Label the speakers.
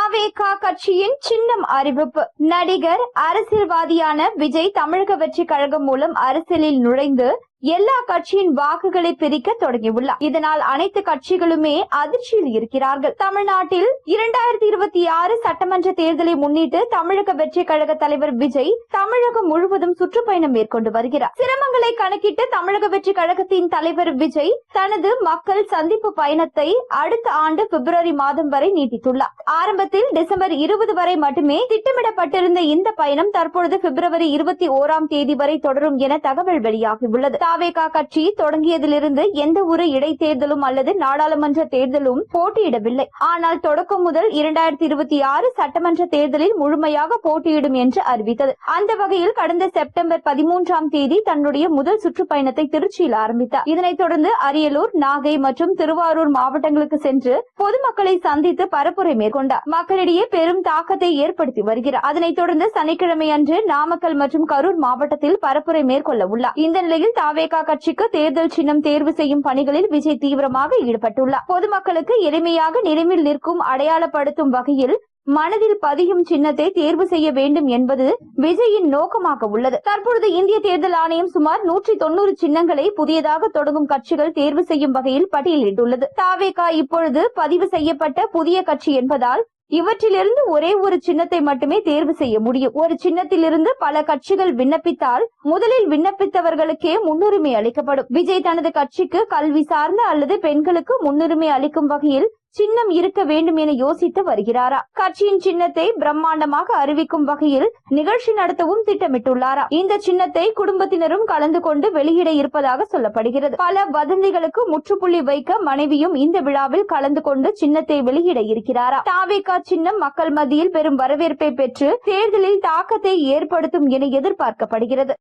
Speaker 1: தாவேகா கட்சியின் சின்னம் அறிவிப்பு. நடிகர் அரசியல்வாதியான விஜய் தமிழக வெற்றி கழகம் மூலம் அரசியலில் நுழைந்து எல்லா கட்சியின் வாக்குகளை பிரிக்க தொடங்கியுள்ளார். இதனால் அனைத்து கட்சிகளுமே அதிர்ச்சியில் இருக்கிறார்கள். தமிழ்நாட்டில் 2026 சட்டமன்ற தேர்தலை முன்னிட்டு தமிழக வெற்றி கழக தலைவர் விஜய் தமிழகம் முழுவதும் சுற்றுப்பயணம் மேற்கொண்டு வருகிறார். சிரமங்களை கணக்கிட்டு தமிழக வெற்றி கழகத்தின் தலைவர் விஜய் தனது மக்கள் சந்திப்பு பயணத்தை அடுத்த ஆண்டு பிப்ரவரி மாதம் வரை நீட்டித்துள்ளார். ஆரம்பத்தில் டிசம்பர் 20 வரை மட்டுமே திட்டமிடப்பட்டிருந்த இந்த பயணம் தற்பொழுது பிப்ரவரி 21ஆம் தேதி வரை தொடரும் என தகவல் வெளியாகியுள்ளது. தாவேகா கட்சி தொடங்கியதிலிருந்து எந்த ஒரு இடைத்தேர்தலும் அல்லது நாடாளுமன்ற தேர்தலும் போட்டியிடவில்லை. ஆனால் தொடக்கம் முதல் 2026 சட்டமன்ற தேர்தலில் முழுமையாக போட்டியிடும் என்று அறிவித்தது. அந்த வகையில் கடந்த செப்டம்பர் 13ஆம் தேதி தன்னுடைய முதல் சுற்றுப்பயணத்தை திருச்சியில் ஆரம்பித்தார். இதனைத் தொடர்ந்து அரியலூர், நாகை மற்றும் திருவாரூர் மாவட்டங்களுக்கு சென்று பொதுமக்களை சந்தித்து பரப்புரை மேற்கொண்டார். மக்களிடையே பெரும் தாக்கத்தை ஏற்படுத்தி வருகிறார். அதனைத் தொடர்ந்து சனிக்கிழமை அன்று நாமக்கல் மற்றும் கரூர் மாவட்டத்தில் பரப்புரை மேற்கொள்ள உள்ளார். இந்த நிலையில் தாவேகா கட்சிக்கு தேர்தல் சின்னம் தேர்வு செய்யும் பணிகளில் விஜய் தீவிரமாக ஈடுபட்டுள்ளார். பொதுமக்களுக்கு எளிமையாக நினைவில் நிற்கும் அடையாளப்படுத்தும் வகையில் மனதில் பதியும் சின்னத்தை தேர்வு செய்ய வேண்டும் என்பது விஜயின் நோக்கமாக உள்ளது. தற்பொழுது இந்திய தேர்தல் ஆணையம் சுமார் 190 சின்னங்களை புதியதாக தொடங்கும் கட்சிகள் தேர்வு செய்யும் வகையில் பட்டியலிட்டுள்ளது. தாவேகா இப்பொழுது பதிவு செய்யப்பட்ட புதிய கட்சி என்பதால் இவற்றிலிருந்து ஒரே ஒரு சின்னத்தை மட்டுமே தேர்வு செய்ய முடியும். ஒரு சின்னத்திலிருந்து பல கட்சிகள் விண்ணப்பித்தால் முதலில் விண்ணப்பித்தவர்களுக்கே முன்னுரிமை அளிக்கப்படும். விஜய் தனது கட்சிக்கு கல்வி சார்ந்த அல்லது பெண்களுக்கு முன்னுரிமை அளிக்கும் வகையில் சின்னம் இருக்க வேண்டும் என யோசித்து வருகிறாரா? கட்சியின் சின்னத்தை பிரம்மாண்டமாக அறிவிக்கும் வகையில் நிகழ்ச்சி நடத்தவும் திட்டமிட்டுள்ளாரா? இந்த சின்னத்தை குடும்பத்தினரும் கலந்து கொண்டு வெளியிட இருப்பதாக சொல்லப்படுகிறது. பல வதந்திகளுக்கு முற்றுப்புள்ளி வைக்க மனைவியும் இந்த விழாவில் கலந்து கொண்டு சின்னத்தை வெளியிட இருக்கிறாரா? தாவேகா சின்னம் மக்கள் மத்தியில் பெரும் வரவேற்பை பெற்று தேர்தலில் தாக்கத்தை ஏற்படுத்தும் என எதிர்பார்க்கப்படுகிறது.